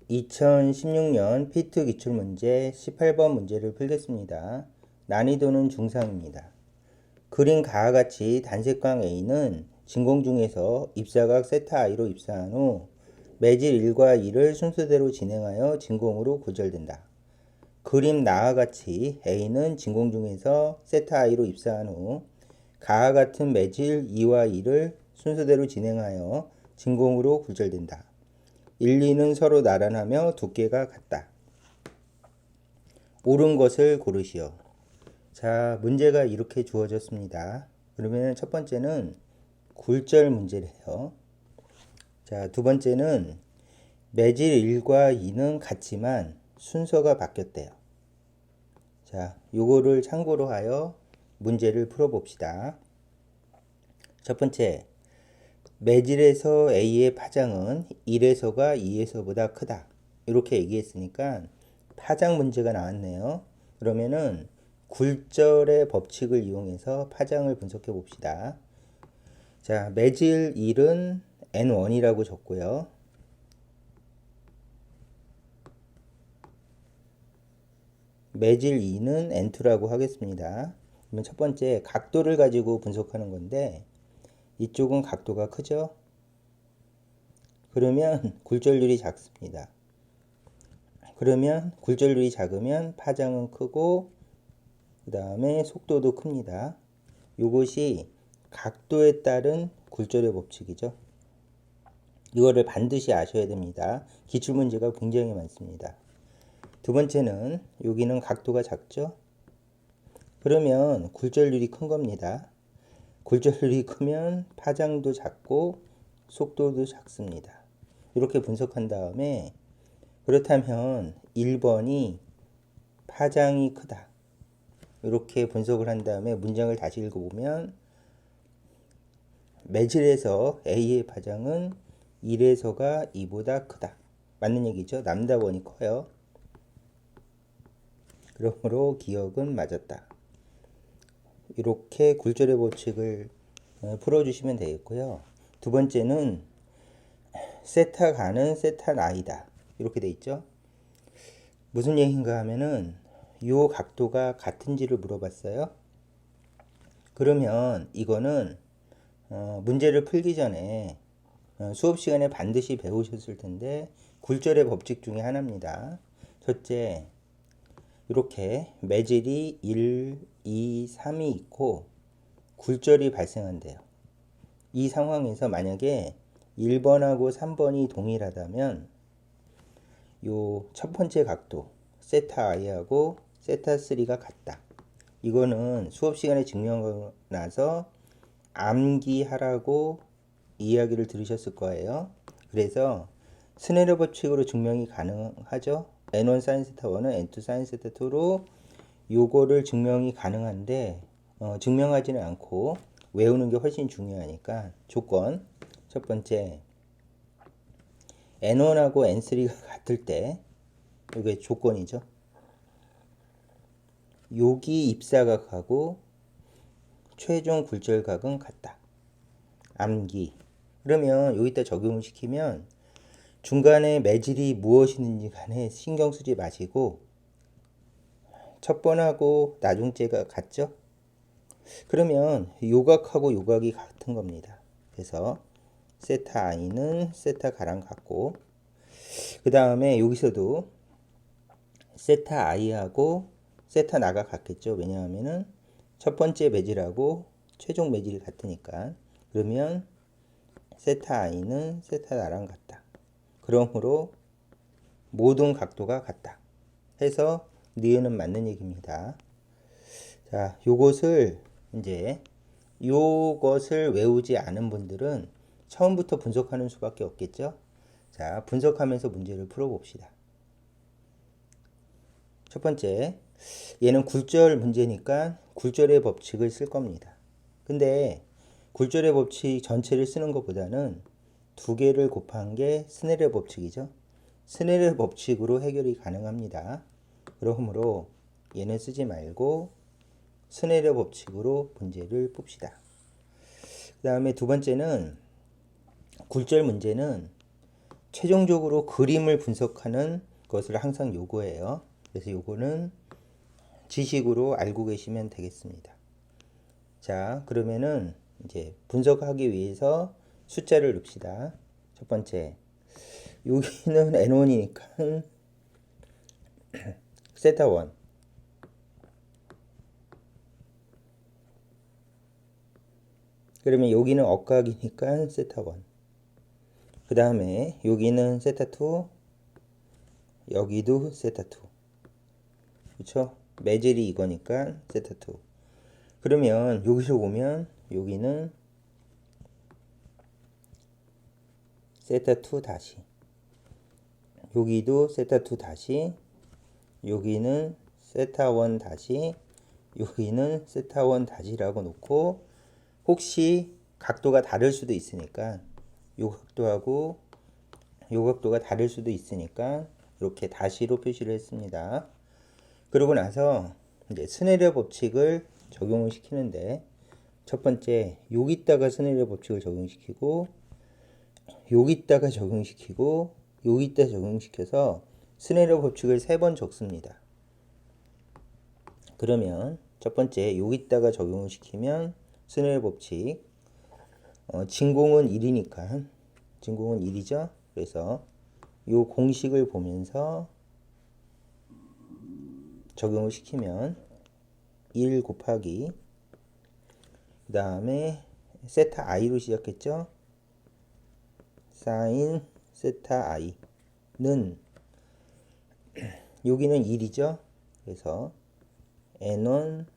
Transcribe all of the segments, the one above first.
2016년 P2 기출문제 18번 문제를 풀겠습니다. 난이도는 중상입니다. 그린 가와 같이 단색광 A는 진공 중에서 입사각 θi로 입사한 후 매질 1과 2를 순서대로 진행하여 진공으로 구절된다. 그림 나와 같이 A는 진공 중에서 θi로 입사한 후 가와 같은 매질 2와 2를 순서대로 진행하여 진공으로 구절된다. 1, 2는 서로 나란하며 두께가 같다. 옳은 것을 고르시오. 자, 문제가 이렇게 주어졌습니다. 그러면 첫 번째는 굴절 문제래요. 자, 두 번째는 매질 1과 2는 같지만 순서가 바뀌었대요. 자, 요거를 참고로 하여 문제를 풀어봅시다. 첫 번째, 매질에서 A의 파장은 1에서가 2에서보다 크다. 이렇게 얘기했으니까 파장 문제가 나왔네요. 그러면은 굴절의 법칙을 이용해서 파장을 분석해 봅시다. 자, 매질 1은 N1이라고 줬고요. 매질 2는 N2라고 하겠습니다. 그러면 첫 번째 각도를 가지고 분석하는 건데 이쪽은 각도가 크죠? 그러면 굴절률이 작습니다. 그러면 굴절률이 작으면 파장은 크고 그 다음에 속도도 큽니다. 이것이 각도에 따른 굴절의 법칙이죠. 이거를 반드시 아셔야 됩니다. 기출문제가 굉장히 많습니다. 두 번째는 여기는 각도가 작죠? 그러면 굴절률이 큰 겁니다. 굴절률이 크면 파장도 작고 속도도 작습니다. 이렇게 분석한 다음에 그렇다면 1번이 파장이 크다. 이렇게 분석을 한 다음에 문장을 다시 읽어보면 매질에서 A의 파장은 1에서가 2보다 크다. 맞는 얘기죠. 남다원이 커요. 그러므로 기억은 맞았다. 이렇게 굴절의 법칙을 풀어주시면 되겠고요. 두 번째는 세타가는 세타나이다. 이렇게 돼 있죠. 무슨 얘기인가 하면은 이 각도가 같은지를 물어봤어요. 그러면 이거는 문제를 풀기 전에 수업 시간에 반드시 배우셨을 텐데 굴절의 법칙 중에 하나입니다. 첫째, 이렇게 매질이 1, 2, 3이 있고 굴절이 발생한대요. 이 상황에서 만약에 1번하고 3번이 동일하다면 요 첫 번째 각도 세타 i하고 세타 3가 같다. 이거는 수업 시간에 증명하고 나서 암기하라고 이야기를 들으셨을 거예요. 그래서 스네르 법칙으로 증명이 가능하죠. N1 sin 세타 1은 N2 sin 세타 2로 요거를 증명이 가능한데 증명하지는 않고 외우는 게 훨씬 중요하니까 조건 첫 번째 N1하고 N3가 같을 때 이게 조건이죠. 여기 입사각하고 최종 굴절각은 같다. 암기. 그러면 여기다 적용을 시키면 중간에 매질이 무엇이든지 간에 신경 쓰지 마시고 첫 번하고 나중째가 같죠? 그러면 요각하고 요각이 같은 겁니다. 그래서 세타 i는 세타 가랑 같고 그 다음에 여기서도 세타 i하고 세타 나가 같겠죠. 왜냐하면은 첫 번째 매질하고 최종 매질이 같으니까. 그러면 세타 i는 세타 나랑 같다. 그러므로 모든 각도가 같다. 해서 니은은 맞는 얘기입니다. 자, 요것을 외우지 않은 분들은 처음부터 분석하는 수밖에 없겠죠. 자, 분석하면서 문제를 풀어봅시다. 첫 번째, 얘는 굴절 문제니까 굴절의 법칙을 쓸 겁니다. 근데 굴절의 법칙 전체를 쓰는 것보다는 두 개를 곱한 게 스네르 법칙이죠. 스네르 법칙으로 해결이 가능합니다. 그러므로 얘는 쓰지 말고 스네르 법칙으로 문제를 풉시다. 그 다음에 두 번째는 굴절 문제는 최종적으로 그림을 분석하는 것을 항상 요구해요. 그래서 요거는 지식으로 알고 계시면 되겠습니다. 자, 그러면은 이제 분석하기 위해서 숫자를 넣읍시다. 첫 번째, 여기는 N1이니까 세타 1. 그러면 여기는 억각이니까 세타 1. 그 다음에 여기는 세타 2, 여기도 세타 2. 그렇죠? 매젤이 이거니까 세타 2. 그러면 여기서 보면 여기는 세타 2 다시, 여기도 세타 2 다시, 여기는 세타 1 다시, 여기는 세타 1 다시라고 놓고, 혹시 각도가 다를 수도 있으니까 요 각도하고 요 각도가 다를 수도 있으니까 이렇게 다시로 표시를 했습니다. 그러고 나서 이제 스네리오 법칙을 적용을 시키는데, 첫 번째 여기다가 스네리오 법칙을 적용시키고, 여기다가 적용시키고, 여기다 적용시켜서 스네리오 법칙을 3번 적습니다. 그러면 첫 번째 여기다가 적용을 시키면 스네리오 법칙, 진공은 1이니까 진공은 1이죠. 그래서 요 공식을 보면서 적용을 시키면 1 곱하기, 그 다음에 세타 i로 시작했죠. 사인 세타 i는 여기는 1이죠. 그래서 n1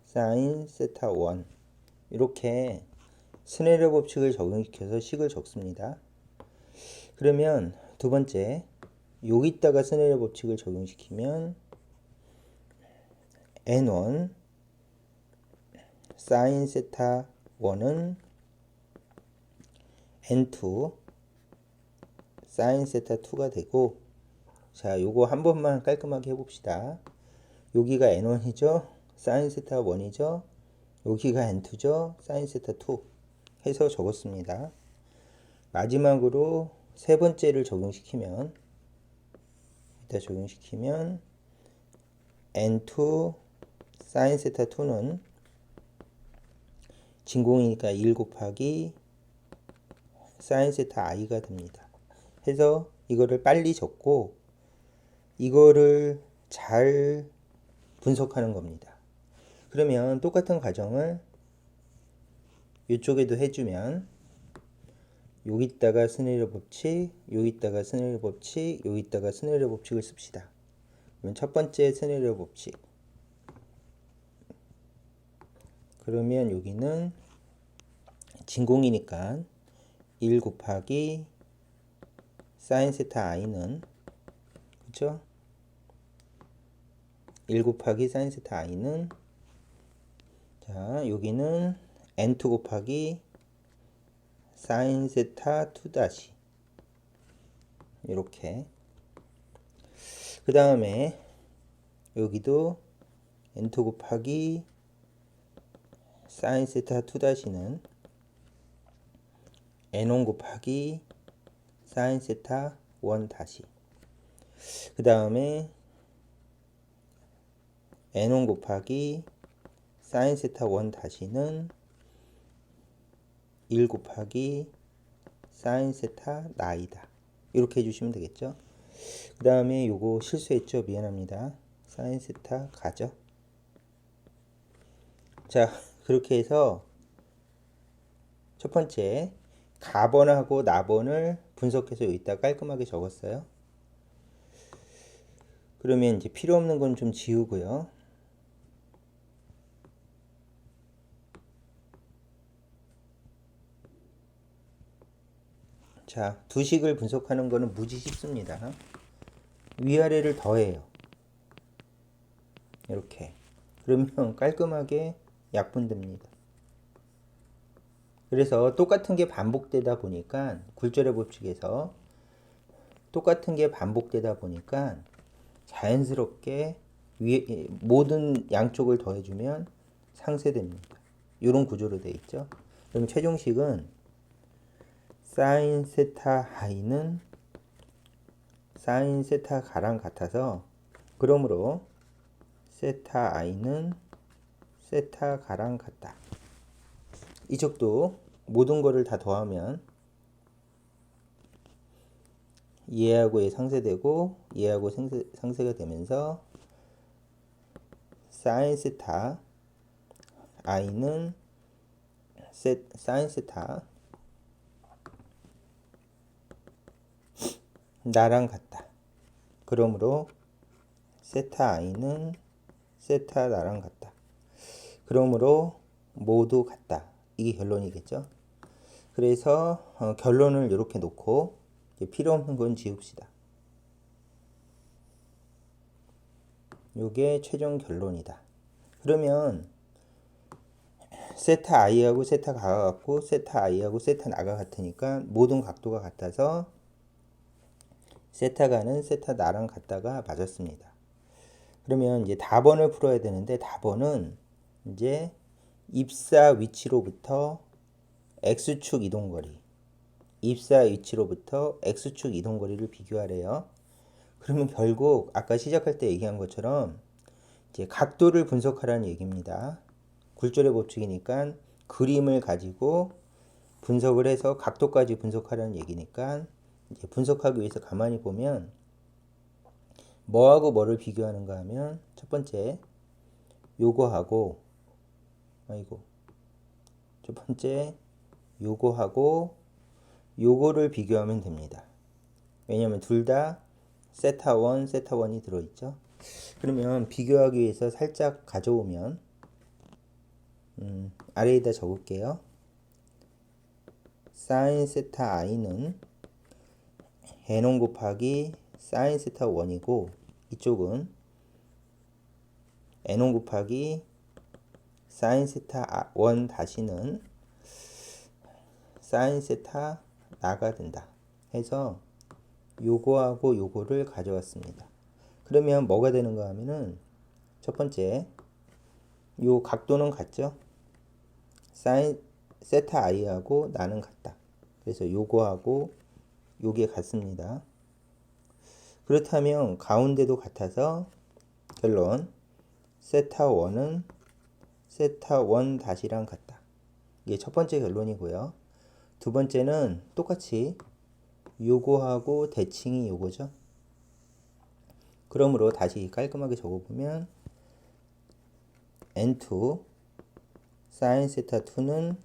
사인 세타 1, 이렇게 스네리오 법칙을 적용시켜서 식을 적습니다. 그러면 두 번째, 여기다가 스네리오 법칙을 적용시키면 n1 사인 세타 1은 n2 사인 세타 2가 되고, 자, 요거 한 번만 깔끔하게 해봅시다. 여기가 n1이죠. 사인 세타 1이죠. 여기가 n2죠. 사인 세타 2 해서 적었습니다. 마지막으로 세 번째를 적용시키면, 이따 적용시키면 n2 사인 세타 2는 진공이니까 1 곱하기 사인 세타 i가 됩니다. 해서 이거를 빨리 적고 이거를 잘 분석하는 겁니다. 그러면 똑같은 과정을 이쪽에도 해주면, 여기다가 스네리오 법칙, 여기다가 스네리오 법칙, 여기다가 스네리오 법칙을 씁시다. 그러면 첫 번째 스네리오 법칙, 그러면 여기는 진공이니까 1 곱하기 사인 세타 i는, 그죠? 1 곱하기 사인 세타 i는, 자, 여기는 n2 곱하기 사인 세타 2 다시, 이렇게. 그 다음에 여기도 n2 곱하기 사인 세타 2 다시는 n1 곱하기 사인 세타 1 다시, 그 다음에 n1 곱하기 사인 세타 1 다시는 1 곱하기 사인 세타 나이다. 이렇게 해주시면 되겠죠. 그 다음에 요거 실수했죠. 미안합니다. 사인 세타 가죠. 자, 그렇게 해서 첫 번째 가번하고 나번을 분석해서 여기다 깔끔하게 적었어요. 그러면 이제 필요 없는 건 좀 지우고요. 자, 두 식을 분석하는 거는 무지 쉽습니다. 위아래를 더해요. 이렇게. 그러면 깔끔하게 약분됩니다. 그래서 똑같은 게 반복되다 보니까, 굴절의 법칙에서 똑같은 게 반복되다 보니까 자연스럽게 모든 양쪽을 더해주면 상쇄됩니다. 이런 구조로 되어 있죠. 그럼 최종식은 사인 세타 i는 사인 세타 가랑 같아서 그러므로 세타 i는 세타 가랑 같다. 이쪽도 모든 거를 다 더하면 얘하고 얘 상쇄되고 얘하고 상쇄가 되면서 사인 세타 i는 사인 세타 나랑 같다. 그러므로 세타 i는 세타 나랑 같다. 그러므로 모두 같다. 이게 결론이겠죠. 그래서 결론을 이렇게 놓고 필요 없는 건 지웁시다. 이게 최종 결론이다. 그러면 세타 i하고 세타 가가 같고 세타 i하고 세타 나가 같으니까 모든 각도가 같아서 세타 가는 세타 나랑 같다가 맞았습니다. 그러면 이제 답원을 풀어야 되는데 답원은 이제 입사 위치로부터 x축 이동거리, 입사 위치로부터 x축 이동거리를 비교하래요. 그러면 결국 아까 시작할 때 얘기한 것처럼 이제 각도를 분석하라는 얘기입니다. 굴절의 법칙이니까 그림을 가지고 분석을 해서 각도까지 분석하라는 얘기니까 이제 분석하기 위해서 가만히 보면 뭐하고 뭐를 비교하는가 하면 첫 번째 요거하고 첫 번째 요거하고 요거를 비교하면 됩니다. 왜냐하면 둘 다 세타 1, 세타 1이 들어있죠. 그러면 비교하기 위해서 살짝 가져오면 아래에다 적을게요. 사인 세타 i는 n1 곱하기 사인 세타 1이고 이쪽은 n1 곱하기 사인 세타 1 다시는 사인 세타 나가 된다 해서 요거하고 요거를 가져왔습니다. 그러면 뭐가 되는가 하면은 첫 번째 요 각도는 같죠. 사인 세타 i하고 나는 같다. 그래서 요거하고 요게 같습니다. 그렇다면 가운데도 같아서 결론 세타 1은 세타 1 다시랑 같다. 이게 첫 번째 결론이고요. 두 번째는 똑같이 요거하고 대칭이 요거죠. 그러므로 다시 깔끔하게 적어보면 n2 사인 세타 2는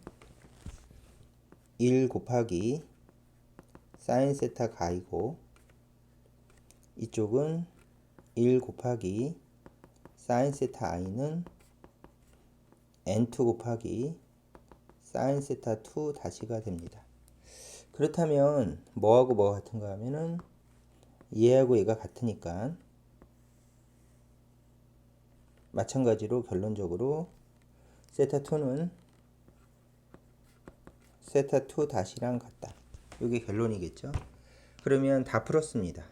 1 곱하기 사인 세타 가이고 이쪽은 1 곱하기 사인 세타 i는 n2 곱하기 사인 세타 2 다시가 됩니다. 그렇다면 뭐하고 뭐가 같은가 하면은 얘하고 얘가 같으니까 마찬가지로 결론적으로 세타 2는 세타 2 다시랑 같다. 이게 결론이겠죠. 그러면 다 풀었습니다.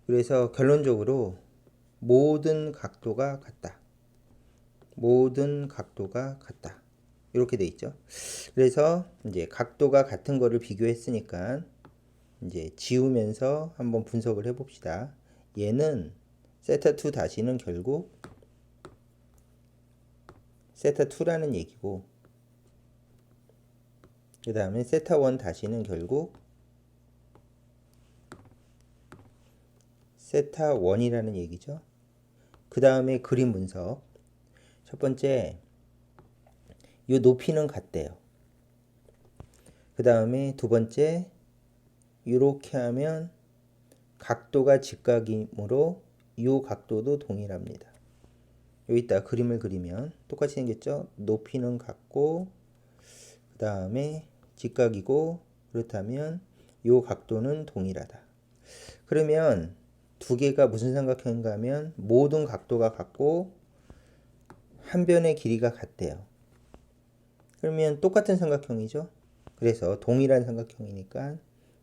그래서 결론적으로 모든 각도가 같다. 모든 각도가 같다. 이렇게 돼 있죠. 그래서 이제 각도가 같은 거를 비교했으니까 이제 지우면서 한번 분석을 해 봅시다. 얘는 세타 2 다시는 결국 세타 2라는 얘기고 그 다음에 세타 1 다시는 결국 세타 1이라는 얘기죠. 그 다음에 그림 분석. 첫 번째 이 높이는 같대요. 그 다음에 두 번째 이렇게 하면 각도가 직각이므로 이 각도도 동일합니다. 여기다 그림을 그리면 똑같이 생겼죠. 높이는 같고 그 다음에 직각이고 그렇다면 이 각도는 동일하다. 그러면 두 개가 무슨 삼각형인가 하면 모든 각도가 같고 한 변의 길이가 같대요. 그러면 똑같은 삼각형이죠. 그래서 동일한 삼각형이니까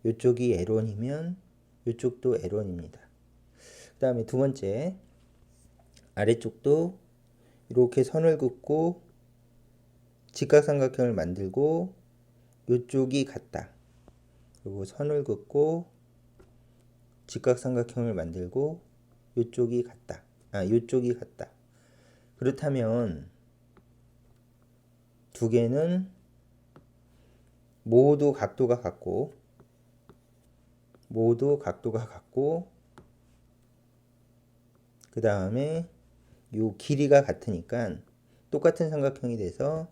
이쪽이 L1이면 이쪽도 L1입니다. 그 다음에 두 번째 아래쪽도 이렇게 선을 긋고 직각삼각형을 만들고 요쪽이 같다. 그리고 선을 긋고 직각삼각형을 만들고 요쪽이 같다. 요쪽이 같다. 그렇다면 두 개는 모두 각도가 같고 그 다음에 요 길이가 같으니까 똑같은 삼각형이 돼서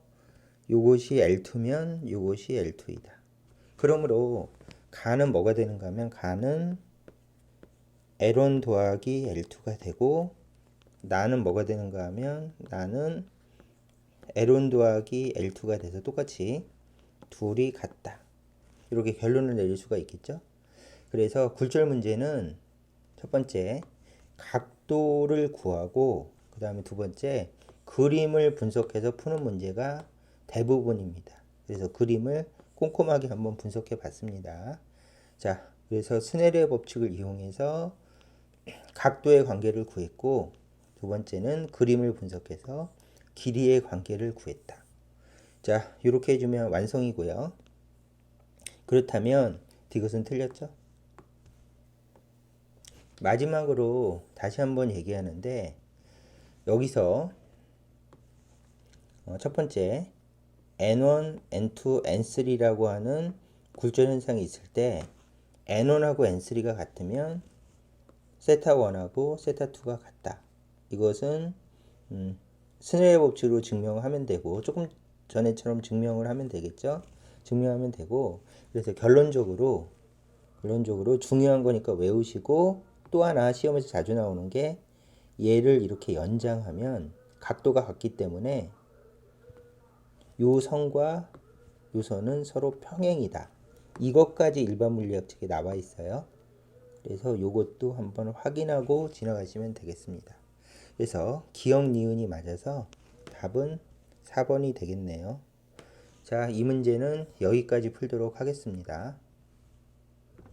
요것이 L2면 요것이 L2이다. 그러므로 가는 뭐가 되는가 하면 가는 L1 더하기 L2가 되고 나는 뭐가 되는가 하면 나는 L1 더하기 L2가 돼서 똑같이 둘이 같다. 이렇게 결론을 내릴 수가 있겠죠. 그래서 굴절 문제는 첫 번째 각도를 구하고 그 다음에 두 번째 그림을 분석해서 푸는 문제가 대부분입니다. 그래서 그림을 꼼꼼하게 한번 분석해 봤습니다. 자, 그래서 스네르의 법칙을 이용해서 각도의 관계를 구했고 두 번째는 그림을 분석해서 길이의 관계를 구했다. 자, 이렇게 해주면 완성이고요. 그렇다면 이것은 틀렸죠? 마지막으로 다시 한번 얘기하는데 여기서 첫 번째 N1, N2, N3라고 하는 굴절 현상이 있을 때 N1하고 N3가 같으면 세타1하고 세타2가 같다. 이것은 스네르의 법칙으로 증명하면 되고 조금 전에처럼 증명을 하면 되겠죠. 증명하면 되고 그래서 결론적으로 중요한 거니까 외우시고 또 하나 시험에서 자주 나오는 게 얘를 이렇게 연장하면 각도가 같기 때문에 요 선과 요 선은 서로 평행이다. 이것까지 일반 물리학 책에 나와 있어요. 그래서 요것도 한번 확인하고 지나가시면 되겠습니다. 그래서 기억 니은이 맞아서 답은 4번이 되겠네요. 자, 이 문제는 여기까지 풀도록 하겠습니다.